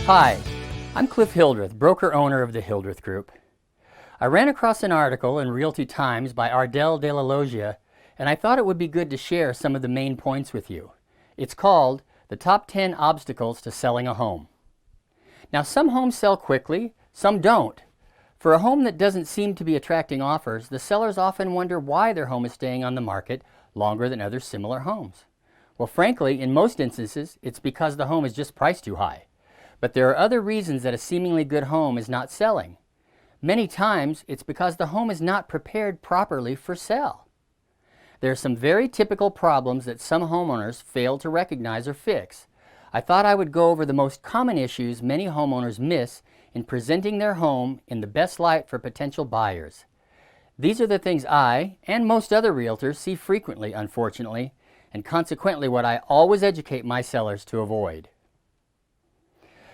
Hi, I'm Cliff Hildreth, broker-owner of the Hildreth Group. I ran across an article in Realty Times by Ardell de la Loggia, and I thought it would be good to share some of the main points with you. It's called The Top 10 Obstacles to Selling a Home. Now, some homes sell quickly, some don't. For a home that doesn't seem to be attracting offers, the sellers often wonder why their home is staying on the market longer than other similar homes. Well, frankly, in most instances, it's because the home is just priced too high. But there are other reasons that a seemingly good home is not selling. Many times, it's because the home is not prepared properly for sale. There are some very typical problems that some homeowners fail to recognize or fix. I thought I would go over the most common issues many homeowners miss in presenting their home in the best light for potential buyers. These are the things I, and most other realtors, see frequently, unfortunately, and consequently what I always educate my sellers to avoid.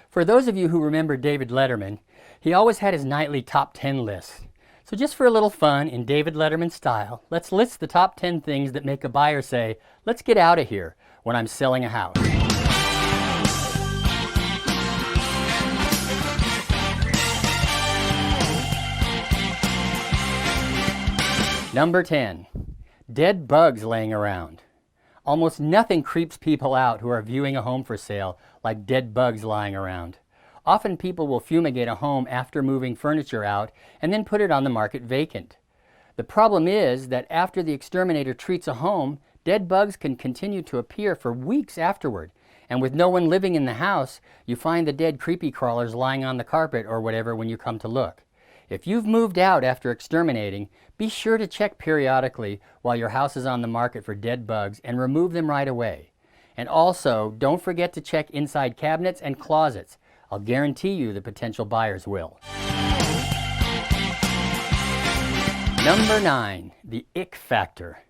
For those of you who remember David Letterman, he always had his nightly top 10 list. So just for a little fun in David Letterman style, let's list the top 10 things that make a buyer say, "Let's get out of here," when I'm selling a house. Number 10, dead bugs laying around. Almost nothing creeps people out who are viewing a home for sale like dead bugs lying around. Often people will fumigate a home after moving furniture out and then put it on the market vacant. The problem is that after the exterminator treats a home, dead bugs can continue to appear for weeks afterward. And with no one living in the house, you find the dead creepy crawlers lying on the carpet or whatever when you come to look. If you've moved out after exterminating, be sure to check periodically while your house is on the market for dead bugs and remove them right away. And also, don't forget to check inside cabinets and closets. I'll guarantee you the potential buyers will. Number 9, the ick factor.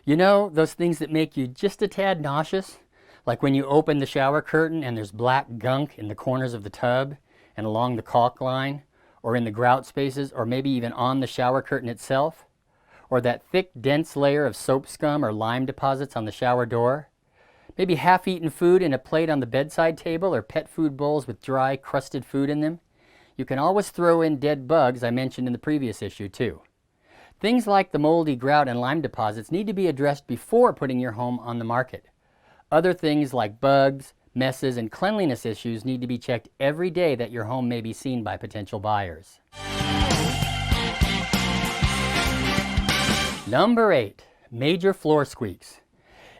You know, those things that make you just a tad nauseous? Like when you open the shower curtain and there's black gunk in the corners of the tub and along the caulk line, or in the grout spaces, or maybe even on the shower curtain itself? Or that thick, dense layer of soap scum or lime deposits on the shower door? Maybe half-eaten food in a plate on the bedside table, or pet food bowls with dry, crusted food in them? You can always throw in dead bugs I mentioned in the previous issue, too. Things like the moldy grout and lime deposits need to be addressed before putting your home on the market. Other things like bugs, messes, and cleanliness issues need to be checked every day that your home may be seen by potential buyers. Number 8, major floor squeaks.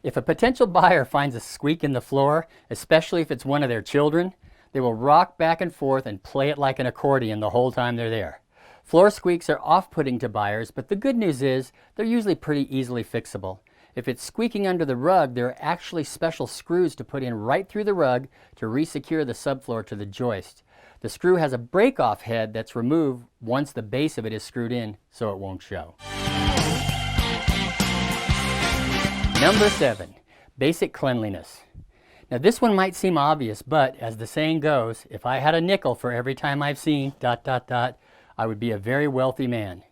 If a potential buyer finds a squeak in the floor, especially if it's one of their children, they will rock back and forth and play it like an accordion the whole time they're there. Floor squeaks are off-putting to buyers, but the good news is they're usually pretty easily fixable. If it's squeaking under the rug, there are actually special screws to put in right through the rug to re-secure the subfloor to the joist. The screw has a break-off head that's removed once the base of it is screwed in, so it won't show. Number 7, basic cleanliness. Now this one might seem obvious, but as the saying goes, if I had a nickel for every time I've seen ... I would be a very wealthy man.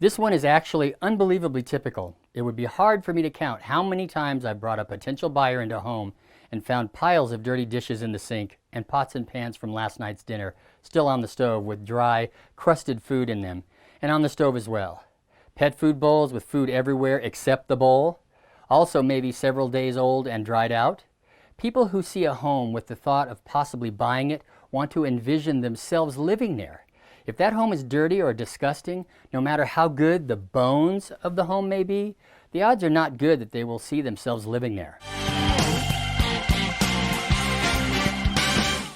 This one is actually unbelievably typical. It would be hard for me to count how many times I've brought a potential buyer into a home and found piles of dirty dishes in the sink and pots and pans from last night's dinner still on the stove with dry, crusted food in them, and on the stove as well. Pet food bowls with food everywhere except the bowl, also maybe several days old and dried out. People who see a home with the thought of possibly buying it want to envision themselves living there. If that home is dirty or disgusting, no matter how good the bones of the home may be, the odds are not good that they will see themselves living there.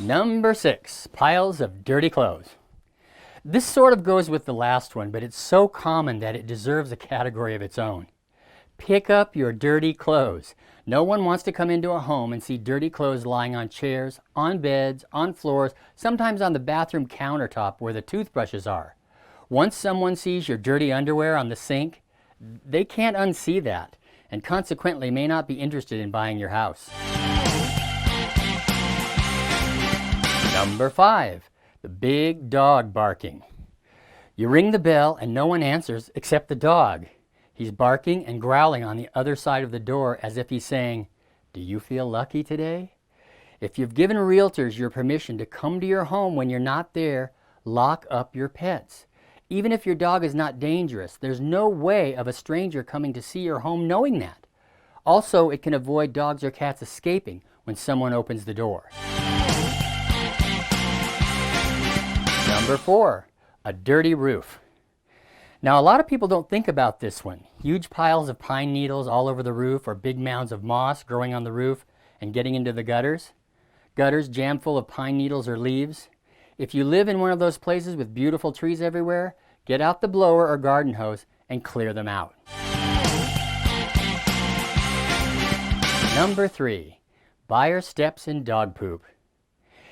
Number 6, piles of dirty clothes. This sort of goes with the last one, but it's so common that it deserves a category of its own. Pick up your dirty clothes. No one wants to come into a home and see dirty clothes lying on chairs, on beds, on floors, sometimes on the bathroom countertop where the toothbrushes are. Once someone sees your dirty underwear on the sink, they can't unsee that, and consequently may not be interested in buying your house. Number 5, the big dog barking. You ring the bell and no one answers except the dog. He's barking and growling on the other side of the door as if he's saying, "Do you feel lucky today?" If you've given realtors your permission to come to your home when you're not there, lock up your pets. Even if your dog is not dangerous, there's no way of a stranger coming to see your home knowing that. Also, it can avoid dogs or cats escaping when someone opens the door. Number 4, a dirty roof. Now, a lot of people don't think about this one. Huge piles of pine needles all over the roof, or big mounds of moss growing on the roof and getting into the gutters. Gutters jammed full of pine needles or leaves. If you live in one of those places with beautiful trees everywhere, get out the blower or garden hose and clear them out. Number 3, buyer steps in dog poop.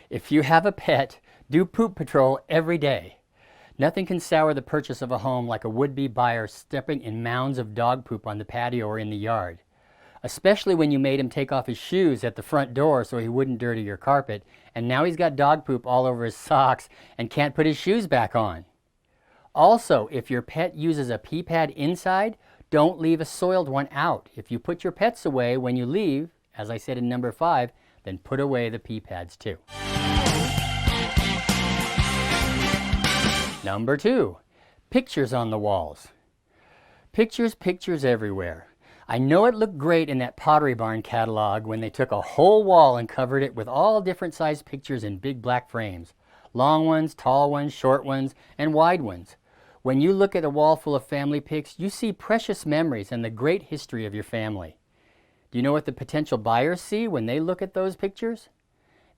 If you have a pet, do poop patrol every day. Nothing can sour the purchase of a home like a would-be buyer stepping in mounds of dog poop on the patio or in the yard. Especially when you made him take off his shoes at the front door so he wouldn't dirty your carpet, and now he's got dog poop all over his socks and can't put his shoes back on. Also, if your pet uses a pee pad inside, don't leave a soiled one out. If you put your pets away when you leave, as I said in number 5, then put away the pee pads too. Number 2, pictures on the walls. Pictures everywhere. I know it looked great in that Pottery Barn catalog when they took a whole wall and covered it with all different sized pictures in big black frames. Long ones, tall ones, short ones, and wide ones. When you look at a wall full of family pics, you see precious memories and the great history of your family. Do you know what the potential buyers see when they look at those pictures?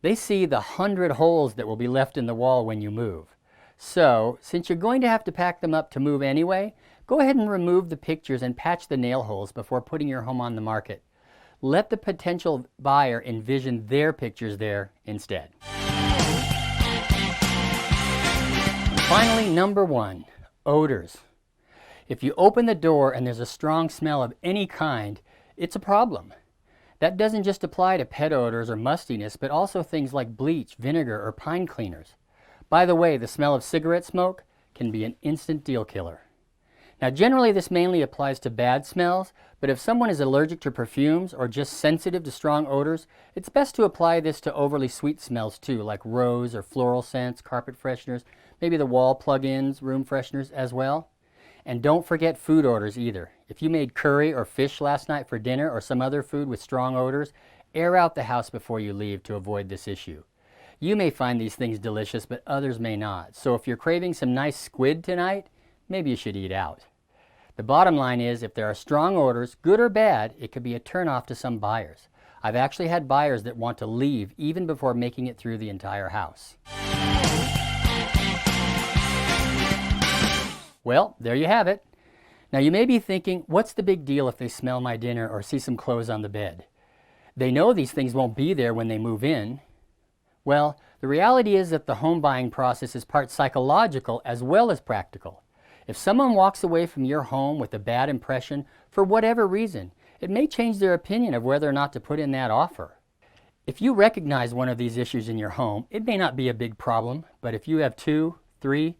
They see the 100 holes that will be left in the wall when you move. So, since you're going to have to pack them up to move anyway, go ahead and remove the pictures and patch the nail holes before putting your home on the market. Let the potential buyer envision their pictures there instead. And finally, number 1, odors. If you open the door and there's a strong smell of any kind, it's a problem. That doesn't just apply to pet odors or mustiness, but also things like bleach, vinegar, or pine cleaners. By the way, the smell of cigarette smoke can be an instant deal killer. Now, generally this mainly applies to bad smells, but if someone is allergic to perfumes or just sensitive to strong odors, it's best to apply this to overly sweet smells too, like rose or floral scents, carpet fresheners, maybe the wall plug-ins, room fresheners as well. And don't forget food odors either. If you made curry or fish last night for dinner or some other food with strong odors, air out the house before you leave to avoid this issue. You may find these things delicious, but others may not. So if you're craving some nice squid tonight, maybe you should eat out. The bottom line is, if there are strong odors, good or bad, it could be a turnoff to some buyers. I've actually had buyers that want to leave even before making it through the entire house. Well, there you have it. Now you may be thinking, what's the big deal if they smell my dinner or see some clothes on the bed? They know these things won't be there when they move in. Well, the reality is that the home buying process is part psychological as well as practical. If someone walks away from your home with a bad impression for whatever reason, it may change their opinion of whether or not to put in that offer. If you recognize one of these issues in your home, it may not be a big problem, but if you have 2, 3,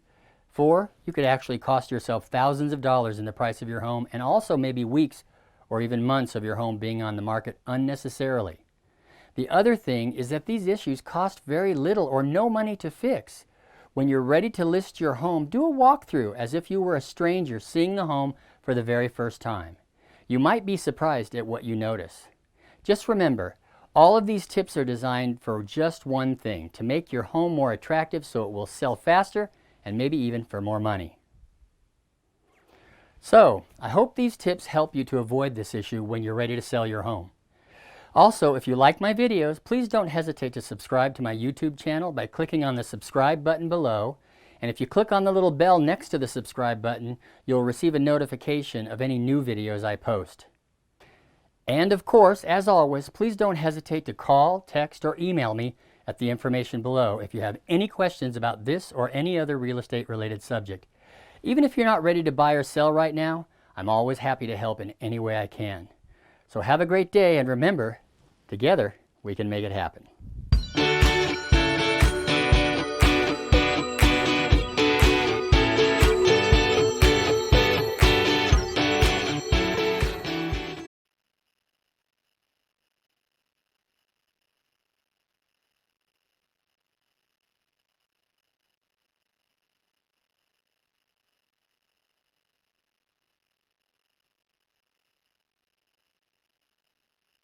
4, you could actually cost yourself thousands of dollars in the price of your home, and also maybe weeks or even months of your home being on the market unnecessarily. The other thing is that these issues cost very little or no money to fix. When you're ready to list your home, do a walkthrough as if you were a stranger seeing the home for the very first time. You might be surprised at what you notice. Just remember, all of these tips are designed for just one thing, to make your home more attractive so it will sell faster and maybe even for more money. So, I hope these tips help you to avoid this issue when you're ready to sell your home. Also, if you like my videos, please don't hesitate to subscribe to my YouTube channel by clicking on the subscribe button below. And if you click on the little bell next to the subscribe button, you'll receive a notification of any new videos I post. And of course, as always, please don't hesitate to call, text, or email me at the information below if you have any questions about this or any other real estate related subject. Even if you're not ready to buy or sell right now, I'm always happy to help in any way I can. So have a great day, and remember, together we can make it happen.